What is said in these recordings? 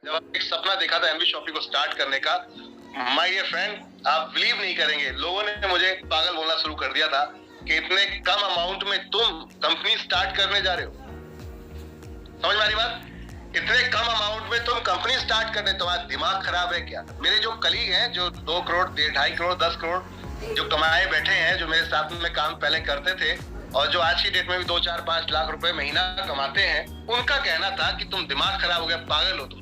जब एक सपना देखा था एनवी शॉपी को स्टार्ट करने का, माय डियर फ्रेंड, आप बिलीव नहीं करेंगे, लोगों ने मुझे पागल बोलना शुरू कर दिया था कि इतने कम अमाउंट में तुम कंपनी स्टार्ट करने जा रहे हो। समझ में आ रही बात? इतने कम अमाउंट में तुम कंपनी स्टार्ट करने, तुम्हारा दिमाग खराब है क्या? मेरे जो कलीग हैं जो 2 करोड़ 2.5 करोड़ 10 करोड़ जो कमाए बैठे हैं, जो मेरे साथ में काम पहले करते थे और जो आज की डेट में भी 2 4 5 लाख रुपए महीना कमाते हैं, उनका कहना था कि तुम दिमाग खराब हो गया, पागल हो तुम,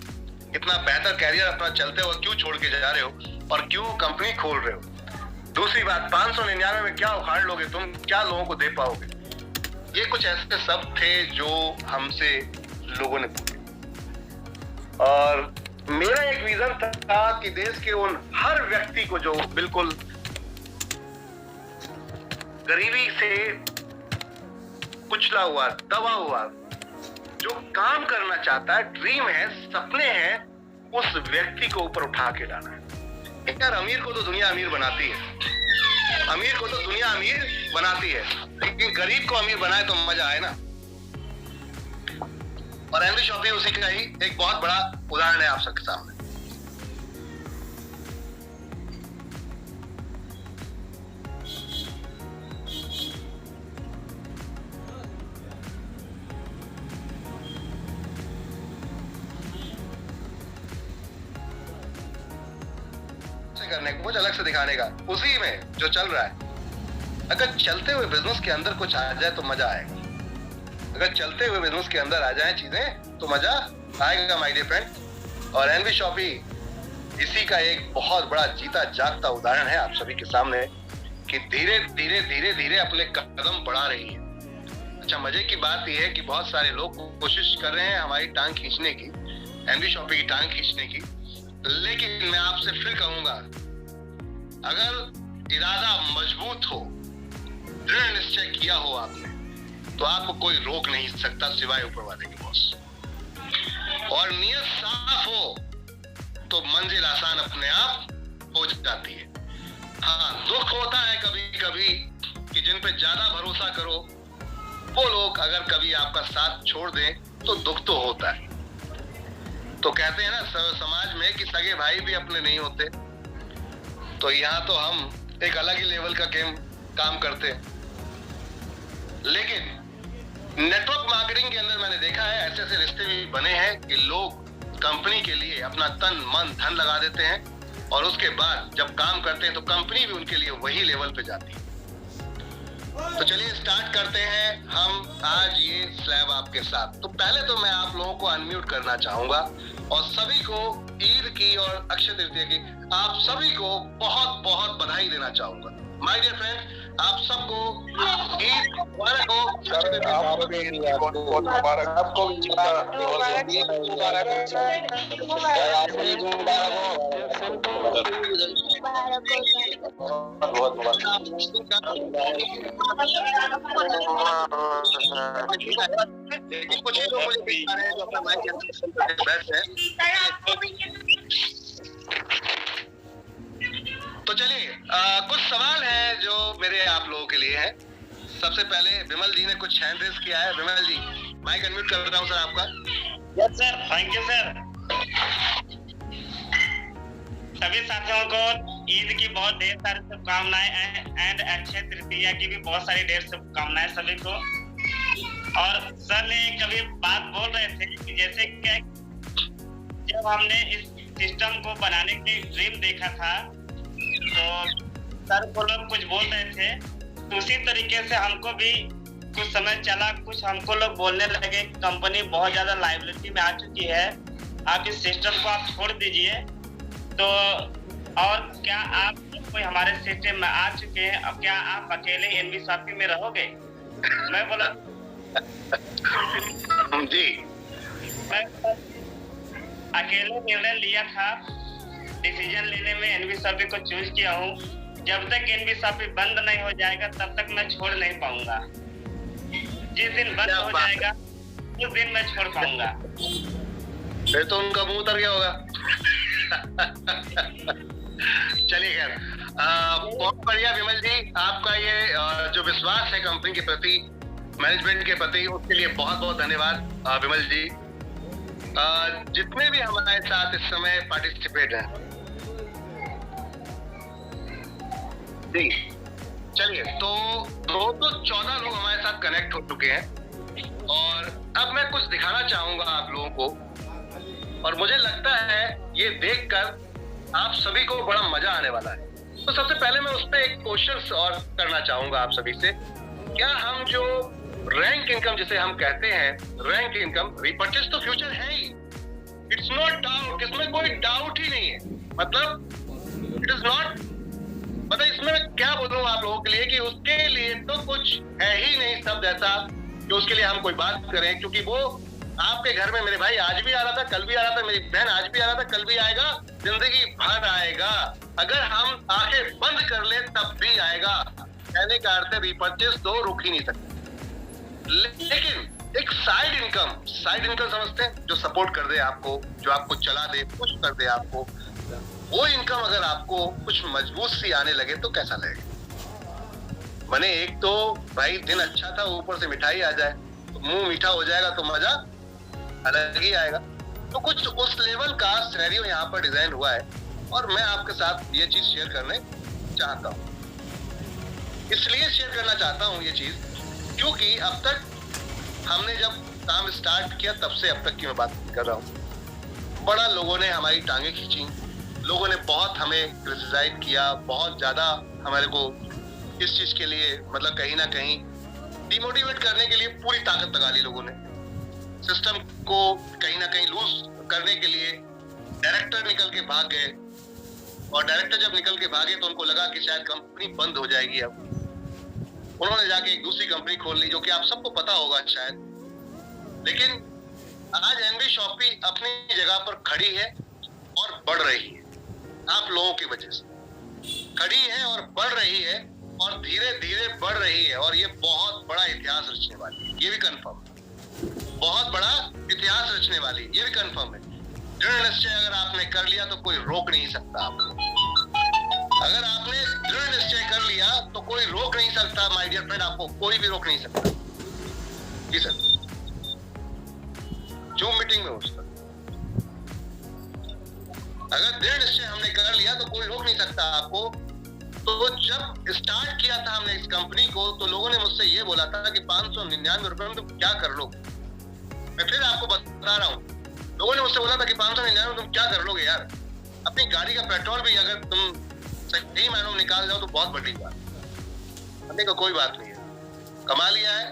इतना बेहतर कैरियर अपना चलते हुए क्यों छोड़ के जा रहे हो और क्यों कंपनी खोल रहे हो। दूसरी बात, 599 में क्या उखाड़ लोगे तुम, क्या लोगों को दे पाओगे? ये कुछ ऐसे शब्द थे जो हमसे लोगों ने पूछे और मेरा एक विजन था कि देश के उन हर व्यक्ति को जो बिल्कुल गरीबी से कुचला हुआ, दबा हुआ, जो काम करना चाहता है, ड्रीम है, सपने हैं, उस व्यक्ति को ऊपर उठा के लाना है। यार अमीर को तो दुनिया अमीर बनाती है, अमीर को तो दुनिया अमीर बनाती है, लेकिन गरीब को अमीर बनाए तो मजा आए ना। और एनवी शॉपी उसी का ही एक बहुत बड़ा उदाहरण है आप सबके सामने। करने को, कुछ अलग से दिखाने का, उसी में जो चल रहा है। अगर चलते हुए बिजनेस के अंदर कुछ आ जाए तो मजा आएगा। अगर चलते हुए बिजनेस के अंदर आ जाए चीजें तो मजा आएगा माय डियर फ्रेंड। और एनवी शॉपी इसी का एक बहुत बड़ा जीता जागता उदाहरण है आप सभी के सामने कि धीरे धीरे धीरे धीरे अपने कदम बढ़ा रही है। अच्छा, मजे की बात यह है कि बहुत सारे लोग कोशिश कर रहे हैं हमारी टांग खींचने की, एनवी शॉपी की टांग खींचने की, लेकिन मैं आपसे फिर कहूंगा, अगर इरादा मजबूत हो, दृढ़ निश्चय किया हो आपने, तो आपको कोई रोक नहीं सकता सिवाय ऊपर वाले के बॉस। और नियत साफ हो तो मंजिल आसान अपने आप हो जाती है। हाँ, दुख होता है कभी कभी कि जिन पे ज्यादा भरोसा करो वो लोग अगर कभी आपका साथ छोड़ दें तो दुख तो होता है। तो कहते हैं ना समाज में कि सगे भाई भी अपने नहीं होते, तो यहाँ तो हम एक अलग ही लेवल का काम करते हैं। लेकिन नेटवर्क मार्केटिंग के अंदर मैंने देखा है ऐसे ऐसे रिश्ते भी बने हैं कि लोग कंपनी के लिए अपना तन मन धन लगा देते हैं और उसके बाद जब काम करते हैं तो कंपनी भी उनके लिए वही लेवल पे जाती है। तो चलिए स्टार्ट करते हैं हम आज ये स्लैब आपके साथ। तो पहले तो मैं आप लोगों को अनम्यूट करना चाहूंगा और सभी को ईद की और अक्षय तृतीया की आप सभी को बहुत बहुत बधाई देना चाहूंगा। माय डियर फ्रेंड, आप सबको ईद मुबारक हो। आपको कुछ ही लोग मुझे दिखा रहे हैं जो अपना माइक बेस्ट है। तो चलिए कुछ सवाल है जो मेरे आप लोगों के लिए है। सबसे पहले विमल जी ने कुछ हैंड रेज किया है। विमल जी, माइक अनम्यूट कर रहा हूँ सर आपका। Yes sir, thank you sir. सभी साथियों को ईद की बहुत ढेर सारी शुभकामनाएं एंड अक्षय तृतीया की भी बहुत सारी ढेर शुभकामनाएं सभी को। और सर ने कभी बात बोल रहे थे कि जैसे क्या जब हमने इस सिस्टम को बनाने की ड्रीम देखा था तो सर को लोग कुछ बोल रहे थे, तो उसी तरीके से हमको भी कुछ समय चला, कुछ हमको लोग बोलने लगे कंपनी बहुत ज्यादा लायबिलिटी में आ चुकी है, आप इस सिस्टम को आप छोड़ दीजिए। तो और क्या आप कोई हमारे सिस्टम में आ चुके हैं, अब क्या आप अकेले एनवी शॉपी में रहोगे? मैं बोला जी, मैं अकेले निर्णय लिया था, डिसीजन लेने में एनवी शॉपी को चूज किया हूँ। जब तक एनवी शॉपी बंद नहीं हो जाएगा तब तक मैं छोड़ नहीं पाऊंगा। जिस दिन बंद हो जाएगा उस दिन मैं छोड़ पाऊंगा। फिर तो उनका मुंह उतर गया होगा। चलिए खैर, बहुत बढ़िया विमल जी, आपका ये जो विश्वास है कंपनी के प्रति, मैनेजमेंट के प्रति, उसके लिए बहुत बहुत धन्यवाद विमल जी। जितने भी हमारे साथ इस समय पार्टिसिपेट हैं, जी चलिए, तो 14 लोग हमारे साथ कनेक्ट हो चुके हैं और अब मैं कुछ दिखाना चाहूंगा आप लोगों को, और मुझे लगता है ये देखकर आप सभी को बड़ा मजा आने वाला है। तो सबसे पहले मैं उस पर एक क्वेश्चन और करना चाहूंगा आप सभी से। क्या हम जो रैंक इनकम जिसे हम कहते हैं, रैंक इनकम, रिपर्चेस तो फ्यूचर है ही, इट्स नॉट डाउट, इसमें कोई डाउट ही नहीं है। मतलब इट इज नॉट, मतलब इसमें मैं क्या बोलूं आप लोगों के लिए कि उसके लिए तो कुछ है ही नहीं शब्द ऐसा कि उसके लिए हम कोई बात करें, क्योंकि वो आपके घर में, मेरे भाई आज भी आ रहा था, कल भी आ रहा था, मेरी बहन आज भी आ रहा था, कल भी आएगा, जिंदगी भर आएगा। अगर हम आंखें बंद कर ले तब भी आएगा। कहने का अर्थ है रिपर्चेस तो रुक ही नहीं सकते। लेकिन एक साइड इनकम समझते हैं, जो सपोर्ट कर दे आपको, जो आपको चला दे, पुश कर दे आपको, वो इनकम अगर आपको कुछ मजबूत सी आने लगे तो कैसा लगेगा? मैंने एक तो भाई दिन अच्छा था, ऊपर से मिठाई आ जाए तो मुंह मीठा हो जाएगा तो मजा अलग ही आएगा। तो कुछ उस लेवल का सिनेरियो यहाँ पर डिजाइन हुआ है और मैं आपके साथ ये चीज शेयर करने चाहता हूँ। इसलिए शेयर करना चाहता हूँ ये चीज क्योंकि अब तक हमने जब काम स्टार्ट किया तब से अब तक की मैं बात कर रहा हूँ, बड़ा लोगों ने हमारी टांगे खींची, लोगों ने बहुत हमें क्रिटिसाइज किया, बहुत ज्यादा हमारे को इस चीज के लिए मतलब कहीं ना कहीं डिमोटिवेट करने के लिए पूरी ताकत लगा ली लोगों ने। सिस्टम को कहीं ना कहीं लूज करने के लिए डायरेक्टर निकल के भाग गए और डायरेक्टर जब निकल के भागे तो उनको लगा कि शायद कंपनी बंद हो जाएगी। अब उन्होंने जाके एक दूसरी कंपनी खोल ली, जो कि आप सबको पता होगा शायद। लेकिन आज एनवी शॉपी अपनी जगह पर खड़ी है और बढ़ रही है, आप लोगों की वजह से खड़ी है और बढ़ रही है और धीरे धीरे बढ़ रही है। और ये बहुत बड़ा इतिहास रचने वाली है, ये भी कंफर्म है। बहुत बड़ा इतिहास रचने वाली, ये भी कंफर्म है। दृढ़ निश्चय अगर आपने कर लिया तो कोई रोक नहीं सकता आपको। अगर आपने दृढ़ निश्चय कर लिया तो कोई रोक नहीं सकता माय डियर फ्रेंड, आपको कोई भी रोक नहीं सकता। जी सर, जूम मीटिंग में उसका अगर दृढ़ निश्चय हमने कर लिया तो कोई रोक नहीं सकता आपको। तो जब स्टार्ट किया था हमने इस कंपनी को तो लोगों ने मुझसे ये बोला था कि 599 रुपए में तुम क्या कर लो। मैं फिर आपको बता रहा हूँ, लोगों ने मुझसे बोला था कि 599 में तुम क्या कर लोगे यार, अपनी गाड़ी का पेट्रोल भी अगर तुम सही मायनों में निकाल जाओ तो बहुत बड़ी बात। हमने कहा कोई बात नहीं है, कमा लिया है,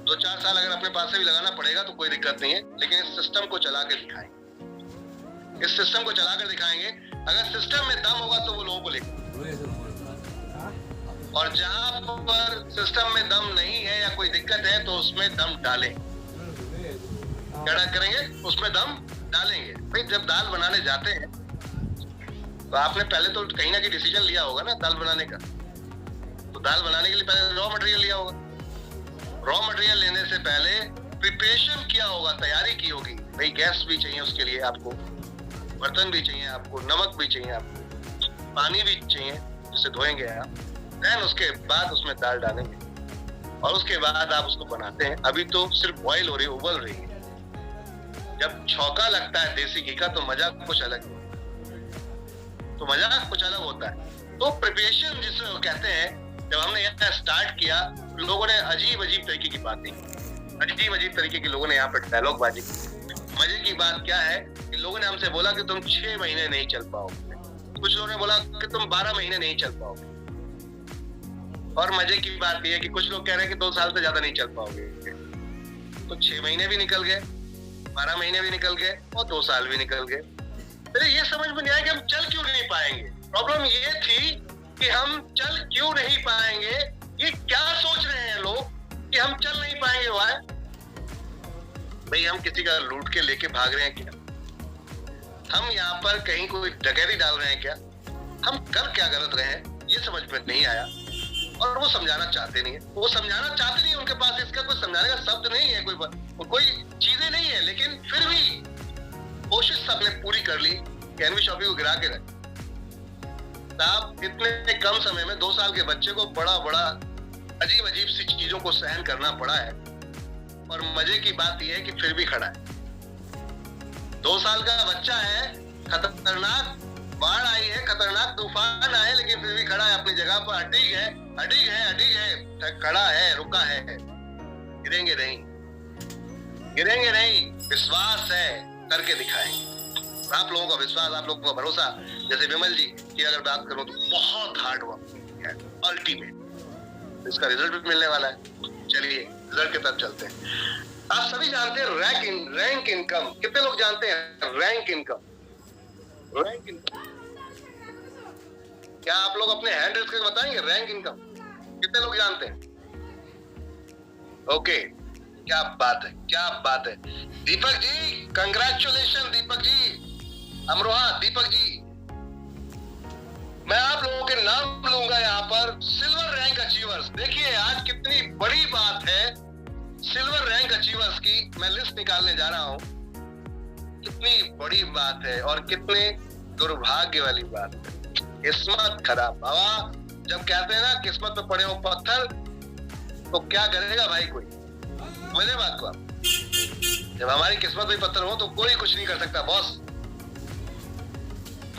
2-4 साल अगर अपने पास से भी लगाना पड़ेगा तो कोई दिक्कत नहीं है, लेकिन इस सिस्टम को चला के दिखाएंगे। इस सिस्टम को चला कर दिखाएंगे। अगर सिस्टम में दम होगा तो वो लोगों को लेगा, और जहां पर सिस्टम में दम नहीं है या कोई दिक्कत है तो उसमें दम डालें। क्या करेंगे? उसमें दम डालेंगे। भाई जब दाल बनाने जाते हैं तो आपने पहले तो कहीं ना कहीं डिसीजन लिया होगा ना दाल बनाने का। तो दाल बनाने के लिए पहले रॉ मटेरियल लिया होगा। रॉ मटेरियल लेने से पहले प्रिपरेशन किया होगा, तैयारी की होगी। भाई गैस भी चाहिए उसके लिए आपको, बर्तन भी चाहिए आपको, नमक भी चाहिए आपको, पानी भी चाहिए जिसे धोएंगे आप। देन उसके बाद उसमें दाल डालेंगे और उसके बाद आप उसको बनाते हैं। अभी तो सिर्फ बॉईल हो रही है, उबल रही है। जब छौंका लगता है देसी घी का तो मजा कुछ अलग है, तो मजा कुछ अलग होता है। तो प्रिपरेशन जिसे कहते हैं, जब हमने यहाँ स्टार्ट किया लोगों ने अजीब अजीब तरीके की बातें की, अजीब अजीब तरीके के लोगों ने यहाँ पर डायलॉग बाजी की। मजे की बात क्या है कि लोगों ने हमसे बोला कि तुम 6 महीने नहीं चल पाओगे, कुछ लोगों ने बोला कि तुम 12 महीने नहीं चल पाओगे, और मजे की बात यह है कि कुछ लोग कह रहे हैं कि 2 साल से ज्यादा नहीं चल पाओगे। तो 6 महीने भी निकल गए, 12 महीने भी निकल गए और 2 साल भी निकल गए। फिर ये समझ में नहीं आया कि हम चल क्यों नहीं पाएंगे। प्रॉब्लम ये थी कि हम चल क्यों नहीं पाएंगे। ये क्या सोच रहे हैं लोग कि हम चल नहीं पाएंगे। वाई? भाई हम किसी का लूट के लेके भाग रहे हैं क्या? हम यहाँ पर कहीं कोई डकैती डाल रहे हैं क्या? हम कर क्या गलत रहे हैं ये समझ में नहीं आया, और वो समझाना चाहते नहीं है। वो समझाना चाहते नहीं है, उनके पास इसका कोई समझाने का शब्द नहीं है, कोई चीजें नहीं है। लेकिन फिर भी कोशिश सबने पूरी कर ली कि एनवी शॉपी को गिरा के रखे। साहब इतने कम समय में 2 साल के बच्चे को बड़ा बड़ा अजीब अजीब सी चीजों को सहन करना पड़ा है, और मजे की बात यह है कि फिर भी खड़ा है। 2 साल का बच्चा है, खतरनाक बाढ़ आई है, खतरनाक तूफान आए, लेकिन फिर भी खड़ा है अपनी जगह पर, अडिग है, खड़ा है, रुका है। गिरेंगे नहीं, विश्वास है, करके दिखाएंगे। आप लोगों का विश्वास, आप लोगों का भरोसा, जैसे विमल जी की अगर बात करूं तो बहुत हार्ड वर्क है, अल्टीमेट, इसका रिजल्ट भी मिलने वाला है। चलिए रिजल्ट की तरफ चलते हैं। आप सभी जानते हैं रैंक इनकम, कितने लोग जानते हैं रैंक इनकम? क्या आप लोग अपने हैंड रेस करके बताएंगे रैंक इनकम कितने लोग जानते हैं? ओके, क्या बात है। दीपक जी, कंग्रेचुलेशन दीपक जी, अमरोहा दीपक जी। मैं आप लोगों के नाम लूंगा यहाँ पर, सिल्वर रैंक अचीवर्स। देखिए आज कितनी बड़ी बात है सिल्वर रैंक अचीवर्स की, मैं लिस्ट निकालने जा रहा हूं। कितनी बड़ी बात है और कितने दुर्भाग्य वाली बात है। किस्मत खराब बाबा, जब कहते हैं ना किस्मत पे पड़े हो पत्थर, तो क्या करेगा भाई कोई? समझे बात को आप? जब हमारी किस्मत पे पत्थर हो तो कोई कुछ नहीं कर सकता बॉस।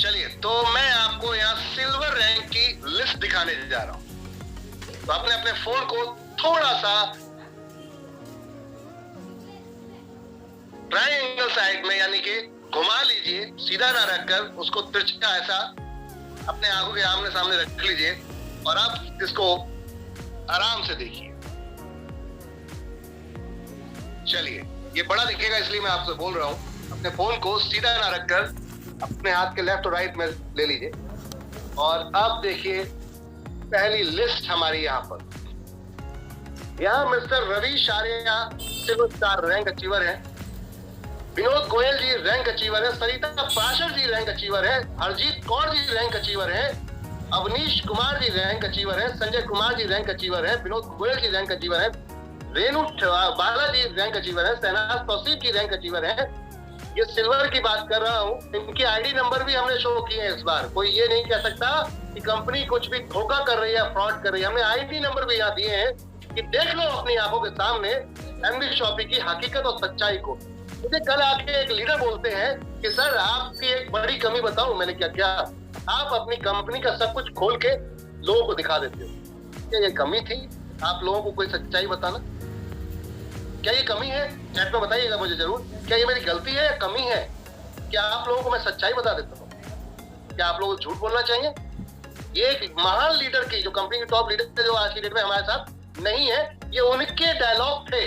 चलिए, तो मैं आपको यहाँ सिल्वर रैंक की लिस्ट दिखाने जा रहा हूं। तो आपने अपने फोन को थोड़ा सा ट्रायंगल साइड में यानी कि घुमा लीजिए, सीधा ना रखकर उसको तिरछा ऐसा अपने आंखों के आमने सामने रख लीजिए और आप इसको आराम से देखिए। चलिए, ये बड़ा दिखेगा इसलिए मैं आपसे बोल रहा हूं, अपने फोन को सीधा ना रखकर अपने हाथ के लेफ्ट और राइट में ले लीजिए। और अब देखिए पहली लिस्ट हमारी यहाँ पर। यहाँ mister Ravi Sharia silver star rank achiever है, विनोद गोयल जी रैंक अचीवर है, सरिता पाशर जी रैंक अचीवर है, हरजीत कौर जी रैंक अचीवर है, अवनीश कुमार जी रैंक अचीवर है, संजय कुमार जी रैंक अचीवर है, विनोद गोयल जी रैंक अचीवर है, रेणु बाला जी रैंक अचीवर है, शहनाज तौसीफ जी रैंक अचीवर है। ये सिल्वर की बात कर रहा हूँ, इनकी आईडी नंबर भी हमने शो किए हैं इस बार। कोई ये नहीं कह सकता कि कंपनी कुछ भी धोखा कर रही है, फ्रॉड कर रही है। हमने आईडी नंबर भी यहाँ दिए हैं कि देख लो अपनी आंखों के सामने एमडी शॉपी की हकीकत और सच्चाई को। मुझे कल आके एक लीडर बोलते हैं कि सर आपकी एक बड़ी कमी बताऊं। मैंने क्या आप अपनी कंपनी का सब कुछ खोल के लोगों को दिखा देते हो। क्या ये कमी थी? आप लोगों को कोई सच्चाई बताना, क्या ये कमी है? चैट में बताइएगा मुझे जरूर, क्या ये मेरी गलती है या कमी है? क्या आप लोगों को मैं सच्चाई बता देता हूँ? क्या आप लोगों को झूठ बोलना चाहिए? ये एक महान लीडर की, जो कंपनी के टॉप लीडर थे, जो आज की डेट में हमारे साथ नहीं है, ये उनके डायलॉग थे,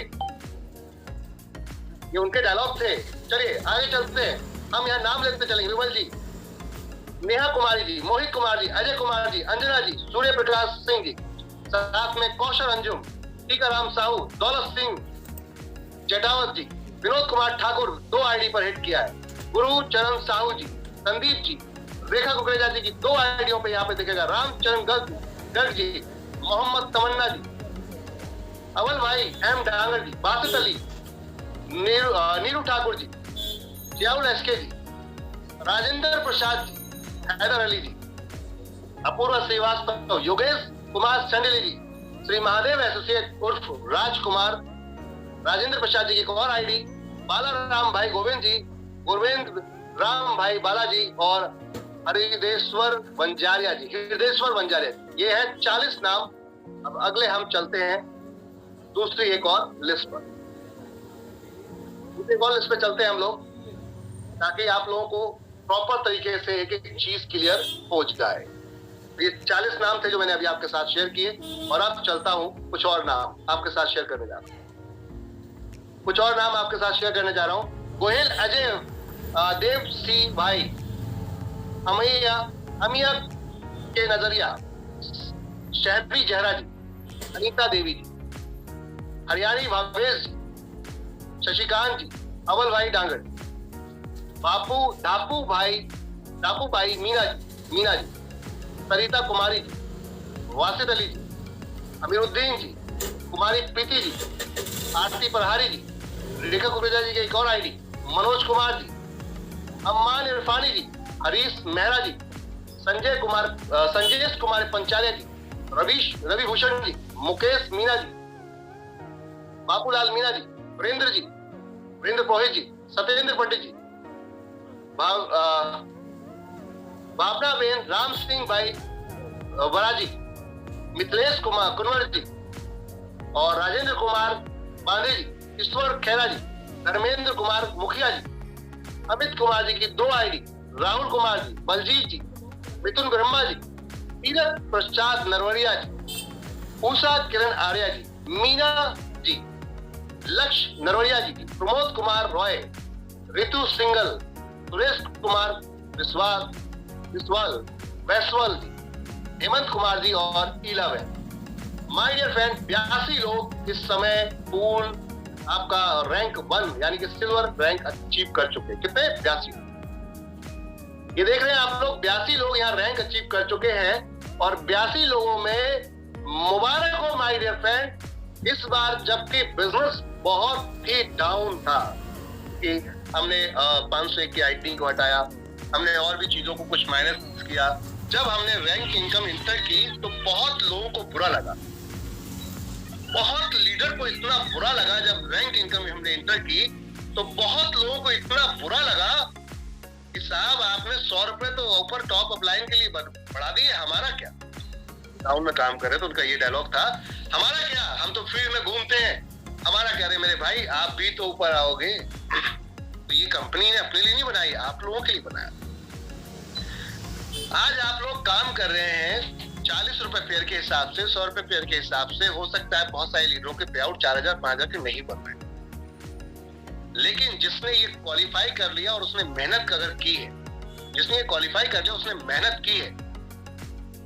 ये उनके डायलॉग थे। चलिए आगे चलते हैं, हम यहाँ नाम लेते चलेंगे। विमल जी, नेहा कुमारी जी, मोहित कुमार जी, अजय कुमार जी, अंजना जी, सूर्य प्रकाश सिंह जी, साथ में कौशल अंजुम, टीकाराम साहू, दौलत सिंह चटावत जी, विनोद कुमार ठाकुर 2 आईडी पर हिट किया है, गुरु चरण साहू जी, संदीप जी, रेखा कुकरेजा जी की 2 आईडियों पे यहाँ पे दिखेगा, रामचरण गर्ग जी, मोहम्मद तमन्ना जी, अवल भाई एम डांगर जी, बासित अली, नीरू ठाकुर जी, जियाउल एसके जी, राजेंद्र प्रसाद जी, हैदर अली जी, अपूर्व श्रीवास्तव, योगेश कुमार चंदेली जी, श्री महादेव एसोसिएट उर्फ राजकुमार, राजेंद्र प्रसाद जी की एक और आईडी, बाला राम भाई गोविंद जी, गुरवेंद्र राम भाई बालाजी और हृदयेश्वर बंजारिया जी, ये है 40 नाम। अब अगले हम चलते हैं दूसरी एक और लिस्ट पर, एक और लिस्ट पे चलते हैं हम लोग, ताकि आप लोगों को प्रॉपर तरीके से एक एक चीज क्लियर हो जाए। ये 40 नाम थे जो मैंने अभी आपके साथ शेयर किए, और अब चलता हूँ कुछ और नाम आपके साथ शेयर करने जा रहा हूँ। गोयल अजय देव सी भाई, अमिया के नजरिया, शहरी जहरा जी, अनीता देवी जी, हरियाणी भावेश जी, शशिकांत जी, अवल भाई डांगर, डापू भाई मीना जी, सरिता कुमारी जी, वासिद अली जी, अमीरुद्दीन जी, कुमारी प्रीति जी, आरती प्रहारी जी, रेखा कुकरेजा जी की एक और आईडी, मनोज कुमार जी, अम्मान इरफानी जी, हरीश मेहरा जी, संजेश कुमार पंचालिया जी, रवि भूषण जी, मुकेश मीना जी, बाबूलाल मीना जी, वीरेंद्र पुरोहित जी, सत्येंद्र पंडित जी, भावनाबेन राम सिंह भाई वराजी, मिथिलेश कुमार कुंवर जी और राजेंद्र कुमार पांडे जी, ईश्वर खेरा जी, धर्मेंद्र कुमार मुखिया जी, अमित कुमार जी की 2 आईडी, राहुल कुमार जी, बलजीत जी, मिथुन ब्रह्मा जी, तीरथ प्रसाद नरवरिया जी, उषा किरण आर्या जी, मीना जी, लक्ष्य नरवरिया जी, प्रमोद कुमार रॉय, ऋतु सिंगल, सुरेश कुमार वैसवाल जी, हेमंत कुमार जी और इलावे। माय डियर फ्रेंड, 82 लोग इस समय पूल आपका रैंक 1 यानी कि सिल्वर रैंक अचीव कर चुके हैं। कितने? 82। ये देख रहे हैं आप लोग, 82 लोग यहाँ रैंक अचीव कर चुके हैं और 82 लोगों में मुबारक हो माय डियर फ्रेंड। इस बार जबकि बिजनेस बहुत ही डाउन था कि हमने 501 की आईडी को हटाया, हमने और भी चीजों को कुछ माइनस किया, जब हमने रैंक इनकम इंटर की तो बहुत लोगों को बुरा लगा, बहुत लीडर को इतना बुरा लगा। जब रैंक इनकम हमने इंटर की तो बहुत लोगों को इतना बुरा लगा कि साहब आपने 100 रुपए तो ऊपर टॉप अपलाइन के लिए बढ़ा दिए, हमारा क्या? टाउन में काम कर रहे तो उनका ये डायलॉग था, हमारा क्या, हम तो फील्ड में घूमते हैं, हमारा क्या? रे मेरे भाई, आप भी तो ऊपर आओगे। तो ये कंपनी ने अपने लिए नहीं बनाई, आप लोगों के लिए बनाया। आज आप लोग काम कर रहे हैं 40 रुपए फेयर के हिसाब से, 100 रुपए फेयर के हिसाब से। हो सकता है बहुत सारे लीडरों के पे आउट 4000 5000 के नहीं बन रहे, लेकिन जिसने ये क्वालिफाई कर लिया और उसने मेहनत अगर की है, जिसने ये क्वालिफाई कर लिया उसने मेहनत की है,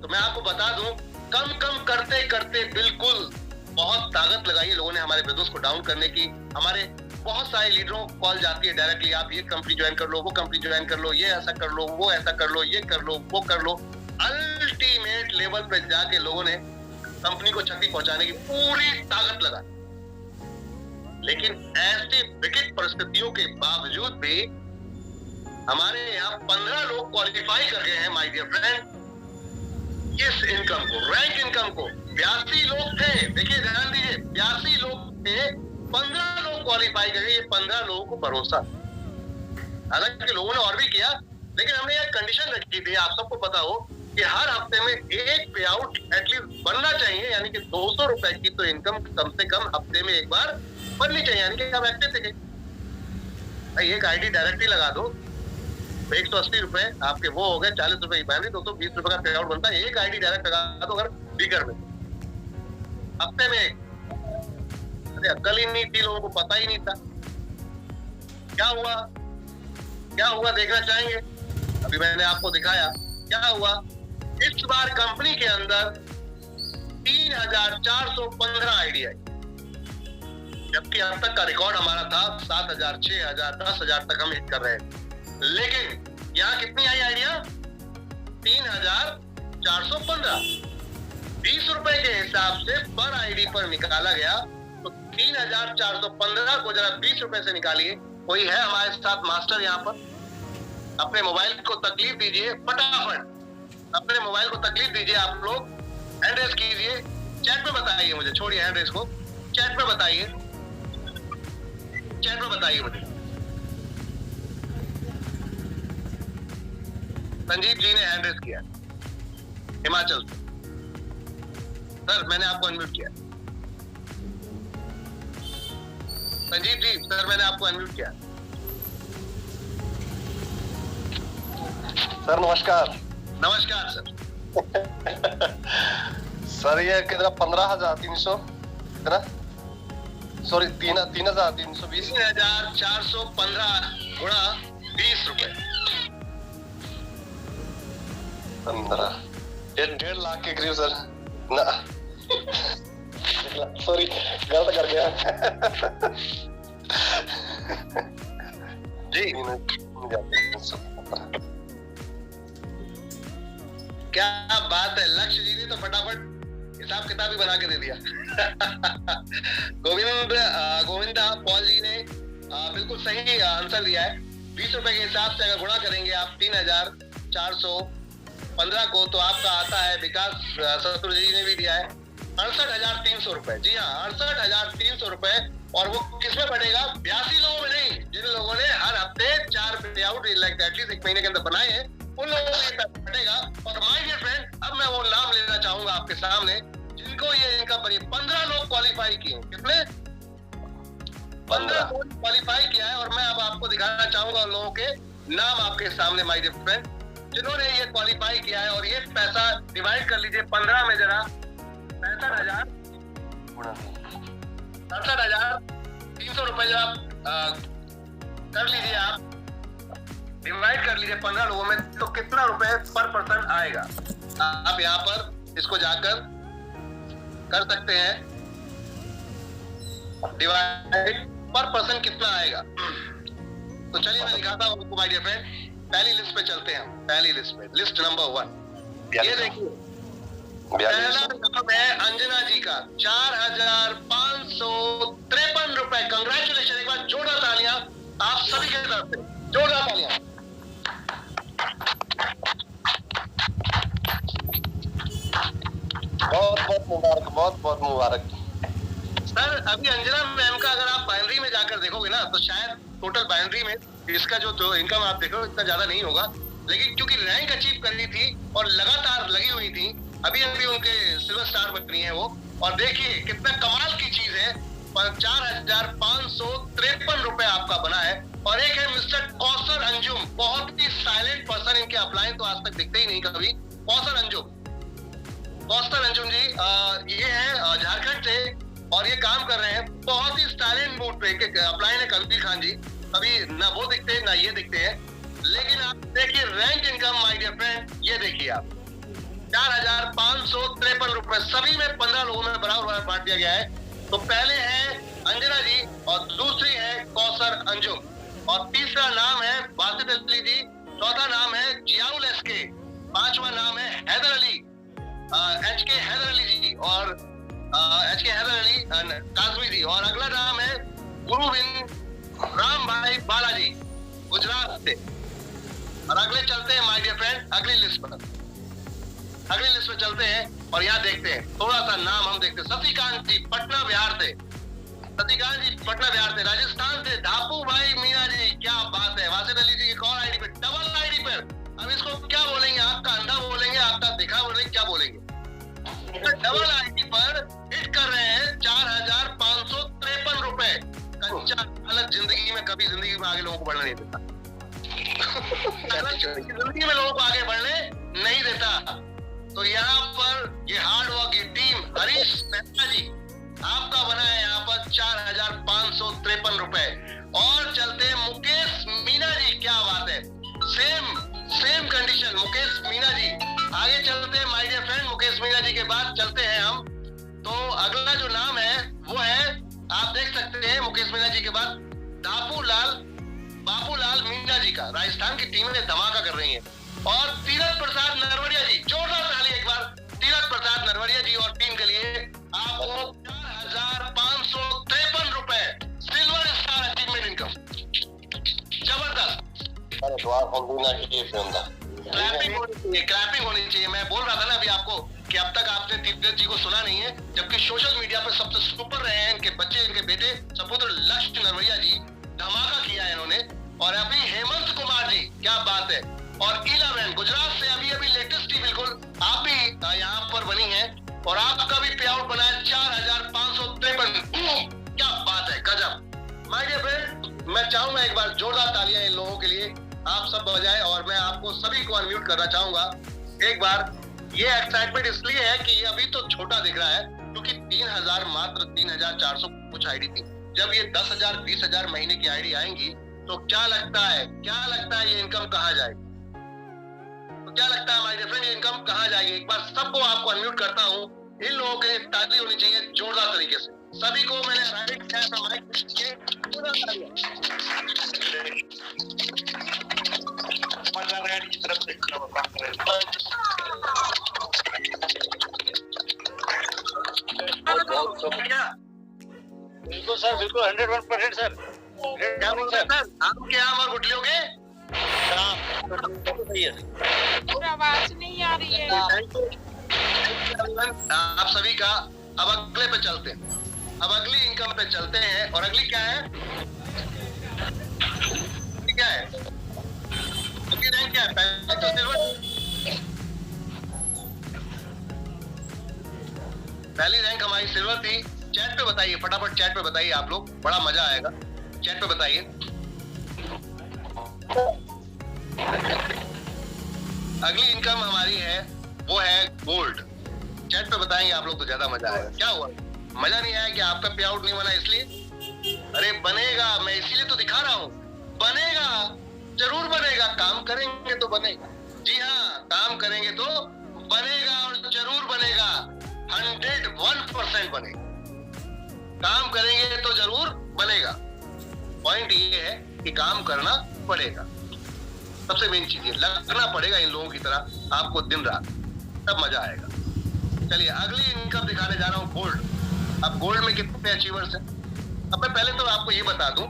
तो मैं आपको बता दूं, कम करते करते बिल्कुल बहुत ताकत लगाई लोगों ने हमारे बिजनेस को डाउन करने की। हमारे बहुत सारे लीडरों को कॉल जाती है डायरेक्टली, आप ये कंपनी ज्वाइन कर लो, वो कंपनी ज्वाइन कर लो, ये ऐसा कर लो, वो ऐसा कर लो, ये कर लो, वो कर लो। अल्टीमेट लेवल पे जाके लोगों ने कंपनी को क्षति पहुंचाने की पूरी ताकत लगा। लेकिन ऐसी विकट परिस्थितियों के बावजूद भी हमारे यहाँ 15 लोग क्वालिफाई कर गए हैं माय डियर फ्रेंड। इस इनकम को, रैंक इनकम को 82 लोग थे, देखिए ध्यान दीजिए, 82 लोग थे, 15 लोग क्वालिफाई कर गए। ये 15 लोगों को भरोसा, हालांकि लोगों ने और भी किया, लेकिन हमने एक कंडीशन रखी थी, आप सबको पता हो कि हर हफ्ते में एक पे आउट एटलीस्ट बनना चाहिए, यानी कि 200 रुपए की तो इनकम कम से कम हफ्ते में एक बार बननी चाहिए, यानी कि आप एक्टिव थे। भाई एक आईडी डायरेक्टली लगा दो, 180 रुपए आपके वो हो गए, 40 रुपए की फैमिली, 220 रुपए का पे आउट बनता है। एक आईडी डायरेक्ट लगा दो अगर बिगर में, हफ्ते में एक। अरे अक्ल ही नहीं थी, लोगों को पता ही नहीं था। क्या हुआ देखना चाहेंगे? अभी मैंने आपको दिखाया क्या हुआ। इस बार कंपनी के अंदर 3415 आईडी आई, जबकि अब तक का रिकॉर्ड हमारा था 7000, 6000, 10000 तक हम हिट कर रहे हैं। लेकिन यहाँ कितनी आई आइडिया? 3415। 20 रुपए के हिसाब से पर आईडी पर निकाला गया, तो 3415 को जरा 20 रुपए से निकालिए। कोई है हमारे साथ मास्टर यहाँ पर? अपने मोबाइल को तकलीफ दीजिए, फटाफट अपने मोबाइल को तकलीफ दीजिए। आप लोग हैंड रेस कीजिए, चैट में बताइए मुझे, छोड़िए हैंड रेस को, चैट में बताइए, चैट में बताइए मुझे। संजीव जी ने हैंड रेस किया हिमाचल से। सर मैंने आपको अनम्यूट किया। संजीव जी, सर मैंने आपको अनम्यूट किया। सर नमस्कार। नमस्कार सर। सर ये कितना 15,300 कितना, सॉरी 3,320, 3,415 गुणा 20 रुपए, 15, ये 1.5 लाख के करीब सर ना। सॉरी गलत कर गया जी। क्या बात है, लक्ष्य जी ने तो फटाफट हिसाब किताब ही बना के दे दिया। गोविंदा पॉल जी ने बिल्कुल सही आंसर दिया है। 20 रुपए के हिसाब से अगर गुणा करेंगे आप 3415 को, तो आपका आता है, विकास सतुर जी ने भी दिया है 68,300 रुपए। जी हाँ, 68,300 रुपए और वो किसमें बढ़ेगा? 82 लोगों में नहीं, जिन लोगों ने हर हफ्ते 4 पे आउट लाइक एटलीस्ट 1 महीने के अंदर बनाए हैं, उन लोगों को ये बढ़ेगा। और माय डियर फ्रेंड, अब मैं वो नाम लेना चाहूंगा आपके सामने जिनको ये इनकम बनी। 15 लोग क्वालिफाई किए। कितने? 15 लोग क्वालिफाई किया है। और मैं अब आपको दिखाना चाहूंगा उन लोगों के नाम आपके सामने माय डियर फ्रेंड, जिन्होंने ये क्वालिफाई किया है। और ये पैसा डिवाइड कर लीजिए 15 में जरा, 67,300 रुपए जो आप कर लीजिए, आप डिवाइड कर लीजिए 15 लोगों में, तो कितना रुपए पर पर्सन आएगा? आप यहाँ पर इसको जाकर कर सकते हैं डिवाइड पर पर्सन कितना आएगा। तो चलिए मैं दिखाता हूँ आपको माय डियर फ्रेंड। पहली लिस्ट पे चलते हैं हम, पहली लिस्ट पे, लिस्ट नंबर 1। ये देखिए, पहला नाम है अंजना जी का, 4,553 रुपए। कंग्रेचुलेशन, एक बार जोरदार तालियां आप सभी के तरफ से, जोरदार तालियां। बहुत बहुत मुबारक, बहुत बहुत मुबारक सर। अभी अंजना मैम का अगर आप बाइनरी में जाकर देखोगे ना, तो शायद टोटल बाइनरी में इसका जो इनकम आप देखो इतना ज्यादा नहीं होगा, लेकिन क्योंकि रैंक अचीव करनी थी और लगातार लगी हुई थी, अभी अभी उनके सिल्वर स्टार बनी है वो। और देखिए कितना कमाल की चीज है, 4,553 रुपए आपका बना है। और एक है मिस्टर कौसर अंजुम, बहुत ही साइलेंट पर्सन, इनके अपलाइन तो आज तक दिखते ही नहीं कभी। कौसर अंजुम जी ये है झारखंड से और ये काम कर रहे हैं बहुत ही साइलेंट मूड पे। अपलाइन है कबीर खान जी, कभी ना वो दिखते हैं ना ये दिखते हैं। लेकिन आप देखिए rank income my dear friend, ये देखिए आप 4,553 रुपए, सभी में 15 लोगों में बराबर बांट दिया गया है। तो पहले है अंजना जी और दूसरी है कौसर अंजुम और तीसरा नाम है बासित अली जी, चौथा नाम है जियाउल एसके, पांचवा नाम है हैदर अली HK हैदर अली जी और HK हैदर अली काजमी जी, और अगला नाम है गुरुविंद राम भाई बालाजी गुजरात से। और अगले चलते हैं माय डियर फ्रेंड अगली लिस्ट पर, अगली लिस्ट में चलते हैं और यहाँ देखते हैं थोड़ा सा नाम हम देखते हैं। शशिकांत जी पटना बिहार से, शशिकांत जी पटना बिहार से। राजस्थान से धापू भाई मीना जी, क्या बात है। वासिद अली जी एक और आईडी पे, डबल आईडी पर, अब इसको क्या बोलेंगे? आपका अंधा बोलेंगे, आपका दिखा बोलेंगे, क्या बोलेंगे? डबल आईडी पर हिट कर रहे हैं 4,553 रुपए। कच्चा हालत जिंदगी में कभी जिंदगी में आगे लोगों को बढ़ने नहीं देता। जिंदगी में लोगों को आगे बढ़ने नहीं देता। तो यहाँ पर ये हार्ड वर्क की टीम हरीश मेहता जी आपका बना है यहाँ पर 4,553 रुपए। और चलते हैं मुकेश मीना जी, क्या बात है, सेम कंडीशन मुकेश मीना जी। आगे चलते हैं my dear friend, Mukesh Meena ji के बाद चलते हैं हम। तो अगला जो नाम है वो है, आप देख सकते हैं मुकेश मीना जी के बाद बाबूलाल मीना जी का। राजस्थान की टीमें धमाका कर रही हैं। और तीरथ प्रसाद नरवड़िया जी, जोरदार ताली एक बार तीरथ प्रसाद नरवड़िया जी और टीम के लिए। आपको 4,553 रुपए सिल्वर स्टार अचीवमेंट इनकम, जबरदस्त। क्लैपिंग होनी चाहिए। मैं बोल रहा था ना अभी आपको कि अब तक आपने तीरथ जी को सुना नहीं है, जबकि सोशल मीडिया पर सबसे सुपर रहे हैं इनके बच्चे, इनके बेटे सपुत्र लक्ष्य नरवड़िया जी, धमाका किया है इन्होंने। और अभी हेमंत कुमार जी, क्या बात है। और ईला बहन गुजरात से अभी लेटेस्ट ही बिल्कुल आप भी यहाँ पर बनी है और आपका भी पे आउट बना है 4,553। क्या बात है, गजब। माय डियर फ्रेंड, मैं चाहूंगा एक बार जोरदार तालियां इन लोगों के लिए आप सब बजाएं। और मैं आपको सभी को अनम्यूट करना चाहूंगा एक बार। ये एक्साइटमेंट इसलिए है कि ये अभी तो छोटा दिख रहा है, क्योंकि 3,000 मात्र 3,400 कुछ आईडी थी। जब ये 10,000 20,000 महीने की आईडी आएंगी तो क्या लगता है ये इनकम कहाँ जाएगी? तो क्या लगता है माय डियर फ्रेंड, ये इनकम कहाँ जाएगी? एक बार सबको आपको अनम्यूट करता हूँ। इन लोगों के लिए ताली होनी चाहिए जोरदार तरीके से। सभी को मैंने राइट किया माइक के जोरदार तालियां। की तरफ से बिल्कुल सर, बिल्कुल 101% सर। क्या बोल रहे सर, आपके आम और गुटलियों के आवाज नहीं आ रही है। आप सभी का। अब अगले पे चलते हैं। अब अगली इनकम पे चलते हैं, और अगली क्या है? क्या है अगली रैंक? क्या है? पहले तो सिल्वर, पहली रैंक हमारी सिल्वर थी। चैट पे बताइए, फटाफट चैट पे बताइए, आप लोग, बड़ा मजा आएगा। चैट पे बताइए। अगली इनकम हमारी है वो है गोल्ड। चैट पे बताएंगे आप लोग तो ज्यादा मजा आएगा। क्या हुआ, मजा नहीं आया कि आपका पे आउट नहीं बना इसलिए? अरे बनेगा, मैं इसीलिए तो दिखा रहा हूँ, बनेगा, जरूर बनेगा। काम करेंगे तो बनेगा। जी हाँ, काम करेंगे तो बनेगा और जरूर बनेगा। 101% बनेगा। काम करेंगे तो जरूर बनेगा। पॉइंट ये है कि काम करना पड़ेगा, सबसे मेन चीज है, लगना पड़ेगा इन लोगों की तरह आपको दिन रात, तब मजा आएगा। चलिए अगली इनकम दिखाने जा रहा हूँ, गोल्ड। अब गोल्ड में कितने अचीवर्स हैं? अब मैं पहले तो आपको ये बता दूं,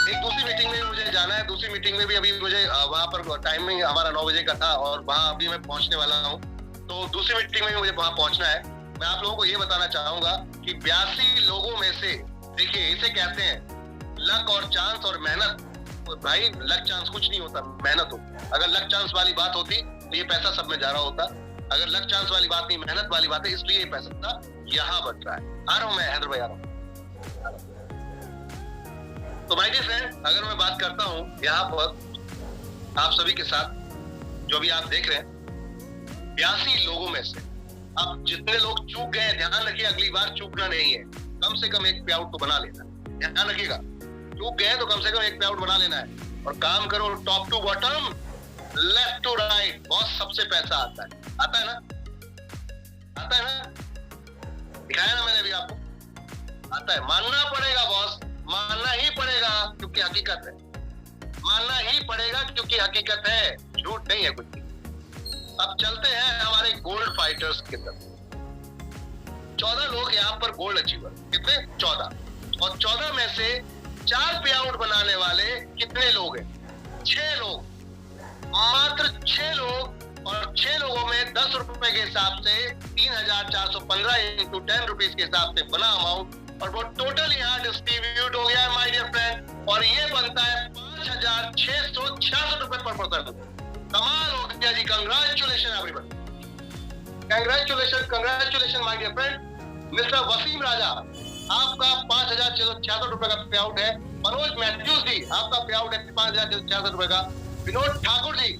एक दूसरी मीटिंग में मुझे जाना है। दूसरी मीटिंग में भी अभी मुझे वहां पर टाइमिंग हमारा 9 बजे का था और वहां अभी मैं पहुंचने वाला हूँ, तो दूसरी मीटिंग में भी मुझे वहां पहुंचना है। मैं आप लोगों को ये बताना चाहूंगा कि 82 लोगों में से, देखिए इसे कहते हैं लक और चांस और मेहनत। भाई लक चांस कुछ नहीं होता, मेहनत हो। अगर लक चांस वाली बात होती तो ये पैसा सब में जा रहा होता। अगर लक चांस वाली बात नहीं, मेहनत वाली बात है, इसलिए ये पैसा यहाँ बच रहा है। आ रहा हूँ मैं, हैदर भाई आ रहा हूँ। तो माय डियर फ्रेंड, अगर मैं बात करता हूँ यहाँ पर आप सभी के साथ, जो भी आप देख रहे हैं, 82 लोगों में से अब जितने लोग चूक गए, ध्यान रखिए अगली बार चूकना नहीं है। कम से कम एक पे आउट तो बना लेना, ध्यान रखिएगा। चूक गए तो कम से कम एक पे आउट बना लेना है और काम करो top to bottom, left to right. Boss सबसे पैसा आता है, आता है ना? आता है ना? दिखाया ना मैंने अभी आपको, आता है। मानना पड़ेगा बॉस, मानना ही पड़ेगा क्योंकि हकीकत है। मानना ही पड़ेगा क्योंकि हकीकत है, झूठ नहीं है कुछ। अब चलते हैं हमारे गोल्ड फाइटर्स की तरफ। 14 लोग यहाँ पर गोल्ड अचीवर, कितने? 14। और 14 में से 4 पे आउट बनाने वाले कितने लोग हैं? 6 लोग, मात्र 6 लोग। और 6 लोगों में 10 रुपए के हिसाब से 3415 इंटू 10 रुपीज के हिसाब से बना अमाउंट, और वो टोटल यहाँ डिस्ट्रीब्यूट हो गया है माय डियर फ्रेंड, और ये बनता है 5666 रुपए पर पर्सन। कमाल हो गया जी, congratulation everyone, congratulation my dear friend. Mister Waseem Raja, आपका 5666 रुपए का पे आउट है। मनोज मैथ्यूज जी, आपका पे आउट है 5666 रुपए का। विनोद ठाकुर जी,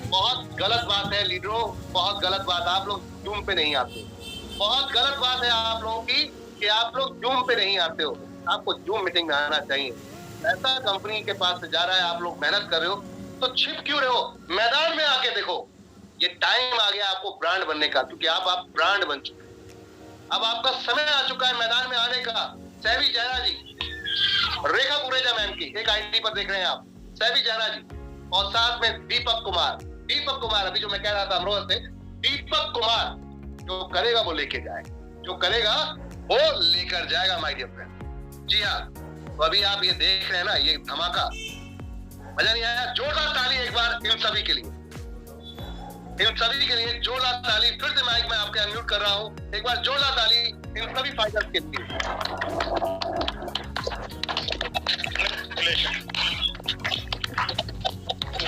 बहुत गलत बात है लीडरो, बहुत गलत बात, आप लोग जूम पे नहीं आते। बहुत गलत बात है आप लोगों की कि आप लोग जूम पे नहीं आते हो। आपको जूम मीटिंग में आना चाहिए। ऐसा कंपनी के पास से जा रहा है, आप लोग मेहनत कर रहे हो, तो छिप क्यों रहे हो? मैदान में आके देखो। ये टाइम आ गया आपको ब्रांड बनने का, क्योंकि आप ब्रांड बन चुके। अब आपका समय आ चुका है मैदान में आने का। सैवी जयरा जी, रेखा कुरेजा मैम की एक आईडी पर देख रहे हैं आप, सैवी जयरा जी, और साथ में दीपक कुमार, अभी जो मैं कह रहा था अमरोहा से, दीपक कुमार, जो करेगा वो लेके जाएगा, जो करेगा वो लेकर जाएगा माय डियर फ्रेंड। जी हाँ, तो अभी आप ये देख रहे हैं ना, ये धमाका, मजा नहीं आया? जोरदार ताली एक बार इन सभी के लिए, इन सभी के लिए जोरदार ताली। फिर से माइक में आपके अनम्यूट कर रहा हूँ, एक बार जोरदार ताली इन सभी फाइटर्स के लिए।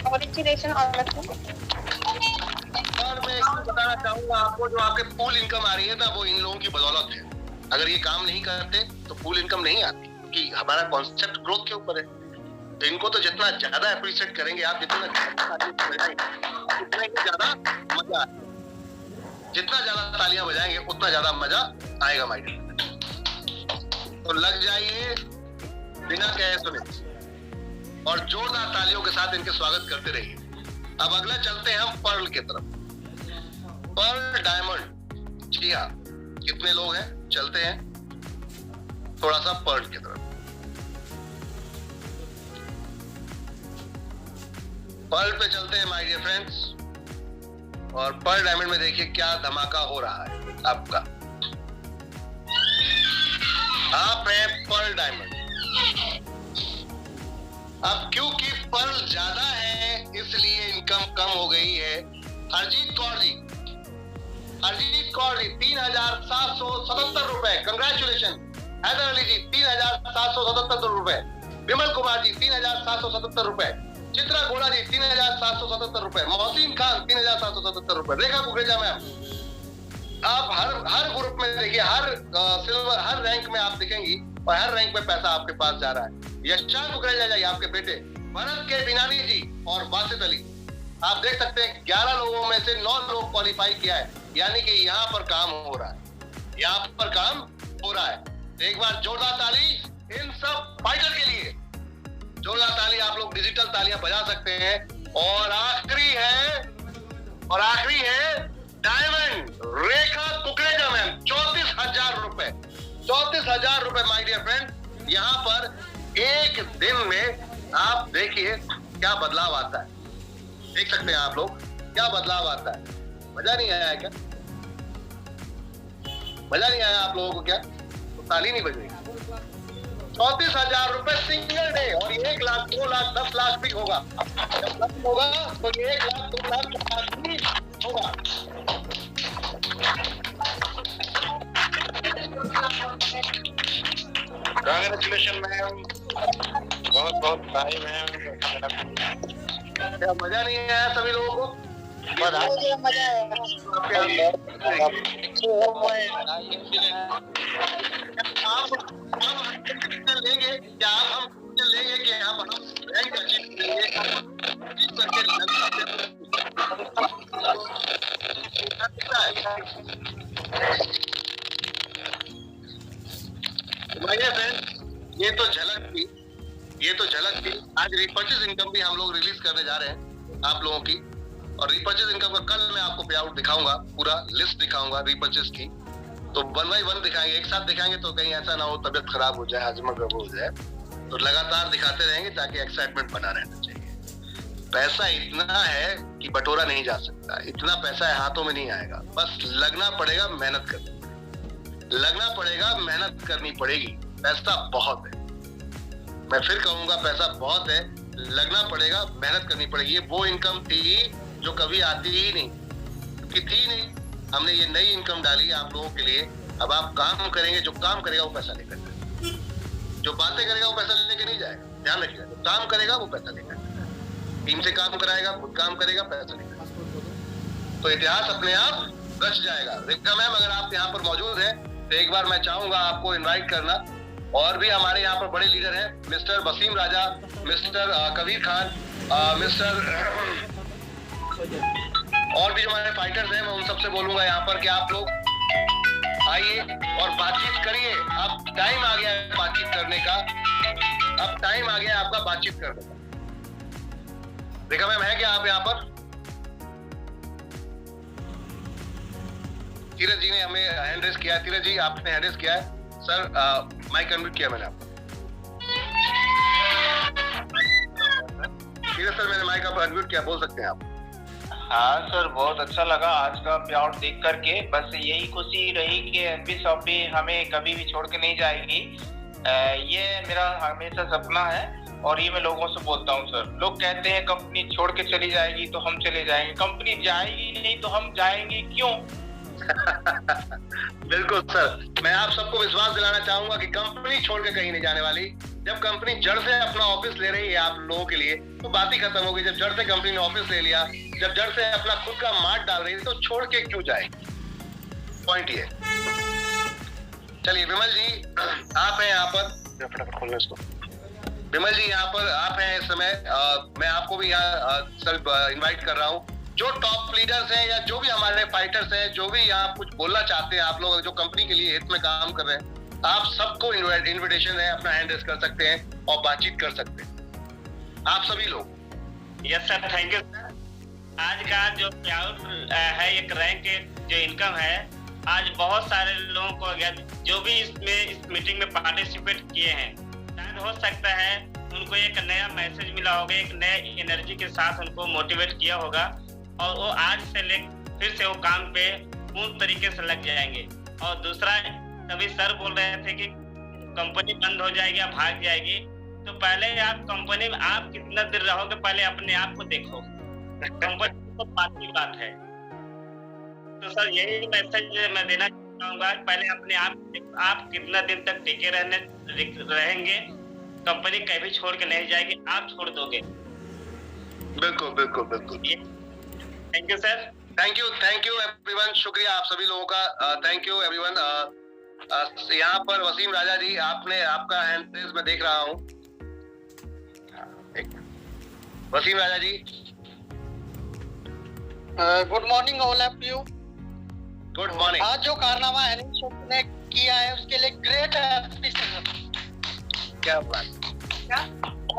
और मैं बताना चाहूंगा आपको, जो आपके पूल इनकम आ रही है ना, वो इन लोगों की बदौलत है। अगर ये काम नहीं करते तो पूल इनकम नहीं आती, क्योंकि हमारा कॉन्सेप्ट ग्रोथ के ऊपर है। तो इनको तो जितना ज्यादा अप्रिशिएट करेंगे आप, जितना ज्यादा मजा, जितना ज्यादा तालियां बजाएंगे उतना ज्यादा मजा आएगा माय डियर। तो लग जाइए बिना कहे सुने और जोरदार तालियों के साथ इनके स्वागत करते रहिए। अब अगला चलते हैं हम पर्ल की तरफ, पर्ल डायमंड। जी हाँ, कितने लोग हैं? चलते हैं थोड़ा सा पर्ल की तरफ। पर्ल पे चलते हैं माय डियर फ्रेंड्स, और पर्ल डायमंड में देखिए क्या धमाका हो रहा है आपका। आप है पर्ल डायमंड। अब क्योंकि पर्ल ज्यादा है इसलिए इनकम कम हो गई है। हरजीत कौर जी, अजीत कौर जी 3,777 रुपए, कंग्रेचुलेशन। हैदर अली जी 3,777 रुपए, विमल कुमार जी 3,777 रुपए, चित्रा गोड़ा जी 3,777 रुपए, मोहसिन खान 3,777 रुपए, रेखा कुकरेजा मैम। आप हर ग्रुप में देखिए, हर सिल्वर, हर रैंक में आप दिखेंगी और हर रैंक में पैसा आपके पास जा रहा है। यशांक कुकरेजा जी आपके बेटे, भरत के बिनानी जी और वासित अली, आप देख सकते हैं 11 लोगों में से 9 लोग क्वालिफाई किया है, यानी कि यहाँ पर काम हो रहा है, यहाँ पर काम हो रहा है। एक बार जोरदार ताली इन सब फाइटर के लिए, जोरदार ताली, आप लोग डिजिटल तालियां बजा सकते हैं। और आखिरी है डायमंड रेखा कुकरेजा मैम, 34,000 रुपए, 34,000 रुपए माय डियर फ्रेंड। यहाँ पर एक दिन में आप देखिए क्या बदलाव आता है, देख सकते हैं आप लोग क्या बदलाव आता है। मजा नहीं आया क्या? मजा नहीं आया आप लोगों को क्या? तो ताली नहीं बज रही। 34,000 रुपए सिंगल डे, और 1 लाख 2 लाख 10 लाख भी होगा। जब खत्म होगा तो 1 लाख 2 लाख भी होगा। कांग्रेचुलेशन मैम, बहुत बहुत बधाई मैम। क्या मजा नहीं आया सभी लोगों को? मजा आया। लेंगे क्या हम लेंगे कि हम रैंक अचीव करेंगे? ये तो झलक थी। आज रिपर्चेज इनकम भी हम लोग रिलीज करने जा रहे हैं आप लोगों की, और रिपर्चेज इनकम का कल मैं आपको पे आउट दिखाऊंगा, पूरा लिस्ट दिखाऊंगा रिपर्चेज की। तो 1 by 1 दिखाएंगे, एक साथ दिखाएंगे तो कहीं ऐसा ना हो तबियत खराब हो जाए, हजमा गड़बड़ हो जाए। तो लगातार दिखाते रहेंगे ताकि एक्साइटमेंट बना रहना चाहिए। पैसा इतना है कि बटोरा नहीं जा सकता, इतना पैसा है हाथों में नहीं आएगा, बस लगना पड़ेगा, मेहनत करनी पड़ेगी। पैसा बहुत है, मैं फिर कहूंगा पैसा बहुत है, लगना पड़ेगा, मेहनत करनी पड़ेगी। ये वो इनकम थी जो कभी आती ही नहीं, क्योंकि थी नहीं। हमने ये नई इनकम डाली आप लोगों के लिए। अब आप काम करेंगे, जो काम करेगा वो पैसा लेकर जाएगा, जो बातें करेगा वो पैसा लेके नहीं जाएगा, ध्यान रखिएगा। जो काम करेगा वो पैसा लेकर जाएगा, टीम से काम कराएगा, खुद काम करेगा, पैसा लेकर। तो इतिहास अपने आप रच जाएगा। रेखा मैम अगर आप यहाँ पर मौजूद हैं तो एक बार मैं चाहूंगा आपको इन्वाइट करना। और भी हमारे यहाँ पर बड़े लीडर हैं, मिस्टर वसीम राजा, मिस्टर कबीर खान, मिस्टर और भी जो हमारे फाइटर्स हैं, मैं उन सबसे बोलूंगा यहाँ पर कि आप लोग आइए और बातचीत करिए। अब टाइम आ गया है बातचीत करने का, अब टाइम आ गया है आपका बातचीत करने का। देखा मैम है क्या आप यहाँ पर? धीरज जी ने हमें हैंड रेस किया है। धीरज जी आपने हैंड रेस किया है सर, माइक अनम्यूट किया मैंने आपको। धीरज सर मैंने माइक आप अनम्यूट किया, बोल सकते हैं आप। हाँ सर, बहुत अच्छा लगा आज का पे आउट देख करके। बस यही खुशी रही कि एमपी शॉपी हमें कभी भी छोड़ के नहीं जाएगी। ये मेरा हमेशा सपना है और ये मैं लोगों से बोलता हूँ सर। लोग कहते हैं कंपनी छोड़ के चली जाएगी तो हम चले जाएंगे, कंपनी जाएगी नहीं तो हम जाएंगे क्यों? बिल्कुल सर, मैं आप सबको विश्वास दिलाना चाहूंगा कि कंपनी छोड़ के कहीं नहीं जाने वाली। जब कंपनी जड़ से अपना ऑफिस ले रही है आप लोगों के लिए तो बात ही खत्म होगी। जब जड़ से कंपनी ने ऑफिस ले लिया, जब जड़ से अपना खुद का मार्ट डाल रही है तो छोड़ के क्यों जाएगी? पॉइंट ये। चलिए विमल जी आप हैं यहाँ पर, फटाफट खोलना इसको। विमल जी यहाँ पर आप हैं इस समय। मैं आपको भी यहाँ सर इन्वाइट कर रहा हूँ। जो टॉप लीडर्स हैं या जो भी हमारे फाइटर्स हैं, जो भी यहाँ कुछ बोलना चाहते हैं, आप लोग जो कंपनी के लिए हित में काम कर रहे हैं, आप सबको इनविटेशन है, अपना हैंड रेस कर सकते हैं और बातचीत कर सकते हैं आप सभी लोग। Yes sir, thank you sir. आज का जो पे आउट है, एक रैंक जो इनकम है, आज बहुत सारे लोगों को गया जो भी इस मीटिंग में पार्टिसिपेट किए हैं। शायद हो सकता है उनको एक नया मैसेज मिला होगा, एक नए एनर्जी के साथ उनको मोटिवेट किया होगा और वो आज से फिर से वो काम पे पूर्ण तरीके से लग जाएंगे। और दूसरा, तभी सर बोल रहे थे कि कंपनी बंद हो जाएगी या भाग जाएगी, तो पहले आप कंपनी में आप कितना देर रहोगे पहले अपने आप को देखो। कंपनी तो बात की बात है। तो सर यही मैसेज मैं देना चाहूंगा, पहले अपने आप कितना दिन तक टिके रहेंगे, कंपनी कभी छोड़ के नहीं जाएगी, आप छोड़ दोगे। बिल्कुल बिल्कुल बिल्कुल। Thank you sir. Thank you everyone, शुक्रिया आप सभी लोगों का। Thank you everyone. यहाँ पर वसीम राजा जी, आपका हैंड रेज मैं देख रहा हूँ। Waseem Raja ji, good morning all of you. Good morning. आज जो कारनामा एनिमी शॉपी ने किया है उसके लिए ग्रेट एप्रिसिएशन। क्या बात,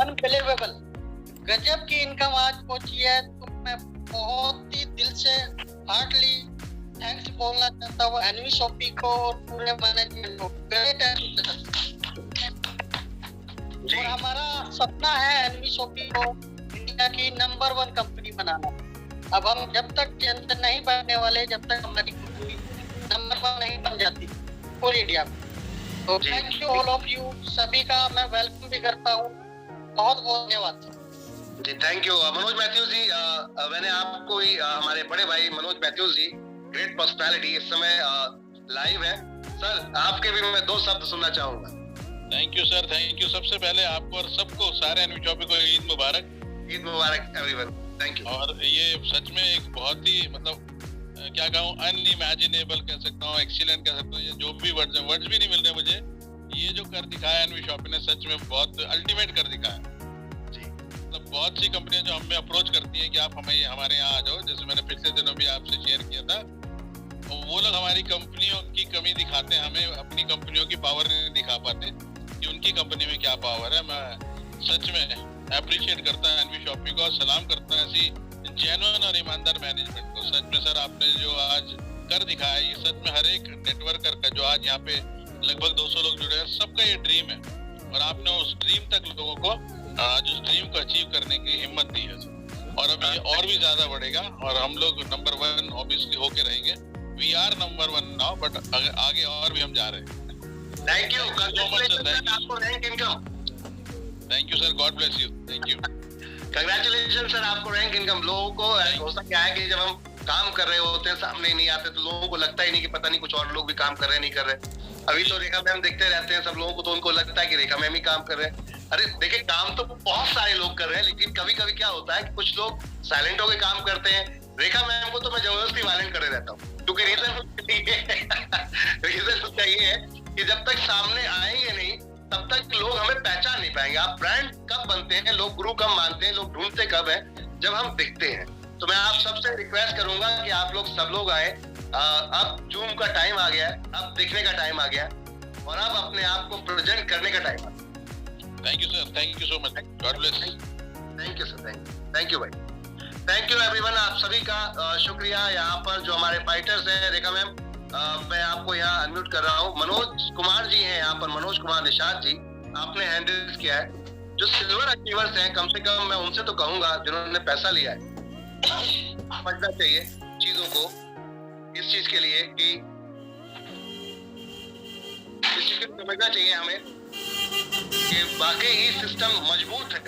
अनबिलीवेबल, गजब की इनकम आज पहुंची है। तो मैं बहुत ही दिल से हार्टली थैंक्स बोलना चाहता हूँ एनिमी शॉपी को और पूरे मैनेजमेंट को। Great appreciation. और हमारा सपना है एनिमी शॉपी को इंडिया की नंबर 1 कंपनी बनाना। अब हम जब तक के अंदर नहीं बनने वाले, जब तक हमारी कंपनी नंबर 1 नहीं बन जाती पूरी इंडिया में। तो thank you all of you, सभी का मैं वेलकम भी करता हूँ। बहुत बहुत धन्यवाद जी। थैंक यू मनोज मैथ्यूज जी। मैंने आपको ही हमारे बड़े भाई मनोज मैथ्यूज जी, ग्रेट पर्सनालिटी, इस समय लाइव है। सर आपके भी मैं 2 शब्द सुनना चाहूंगा। Thank you sir, thank you. सबसे पहले आपको और सबको, सारे एनिमी शॉपी को ईद मुबारक। ईद मुबारक एवरीवन। Thank you. और ये सच में एक बहुत ही क्या कहूँ, अनइमेजिनेबल कह सकता हूँ, एक्सीलेंट कह सकता हूँ, ये जो भी वर्ड्स भी नहीं मिल रहे मुझे। ये जो कर दिखाया एनिमी शॉपी ने सच में बहुत अल्टीमेट कर दिखाया जी। मतलब बहुत सी कंपनियां जो हमें अप्रोच करती हैं कि आप हमारे यहाँ आ जाओ, जैसे मैंने पिछले दिनों भी आपसे शेयर किया था, तो वो लोग हमारी कंपनियों की कमी दिखाते हैं, हमें अपनी कंपनियों की पावर नहीं दिखा पाते कि उनकी कंपनी में क्या पावर है। मैं सच में अप्रिशिएट करता है एनिमी शॉपी को और सलाम करता है ऐसी जेन्युइन और ईमानदार मैनेजमेंट को। सच में सर आपने जो आज कर दिखाया, ये सच में हर एक नेटवर्कर का, जो आज यहाँ पे लगभग 200 लोग जुड़े हैं, सबका ये ड्रीम है। और आपने उस ड्रीम तक लोगों को आज उस ड्रीम को अचीव करने की हिम्मत दी है और अब ये और भी ज्यादा बढ़ेगा और हम लोग नंबर 1 ऑब्वियसली होके रहेंगे। We are number 1 now, but आगे और भी हम जा रहे हैं। Thank you so much sir, आपको rank income. Thank you sir, God bless you. Thank you, congratulation sir, आपको रैंक इनकम। लोगों को होता क्या है कि जब हम काम कर रहे होते हैं, सामने नहीं आते, तो लोगों को लगता ही नहीं कि पता नहीं कुछ और लोग भी काम कर रहे हैं, नहीं कर रहे। अभी तो रेखा मैम देखते रहते हैं सब लोगों को, तो उनको लगता है कि रेखा मैम ही काम कर रहे हैं। अरे देखिए, काम तो बहुत सारे लोग कर रहे हैं, लेकिन कभी कभी क्या होता है कि कुछ लोग साइलेंट होकर काम करते हैं। रेखा मैम को तो मैं जबरदस्ती वायलेंट करे रहता हूँ, क्योंकि रीजन उसका ये है कि जब तक सामने आएंगे नहीं तब तक लोग हमें पहचान नहीं पाएंगे। आप ब्रांड कब बनते हैं, लोग गुरु कब मानते हैं, लोग ढूंढते कब है, जब हम दिखते हैं। तो मैं आप सबसे रिक्वेस्ट करूंगा कि आप लोग सब लोग आए। अब जूम का टाइम आ गया है, अब दिखने का टाइम आ गया है और अब अपने आप को प्रेजेंट करने का टाइम आ गया। Thank you sir, thank you so much, God bless. Thank you sir, thank you भाई, थैंक यू एवरीवन। आप सभी का शुक्रिया। यहाँ पर जो हमारे फाइटर्स हैं, रेखा मैम, मैं आपको यहाँ अनम्यूट कर रहा हूँ। मनोज कुमार जी हैं यहाँ पर, मनोज कुमार निषाद जी, आपने हैंडल किया है। जो सिल्वर अचीवर्स हैं, कम से कम मैं उनसे तो कहूंगा, जिन्होंने पैसा लिया है, समझना चाहिए चीजों को, इस चीज के लिए कि इस चीज को समझना चाहिए हमें कि वाकई ही सिस्टम मजबूत है।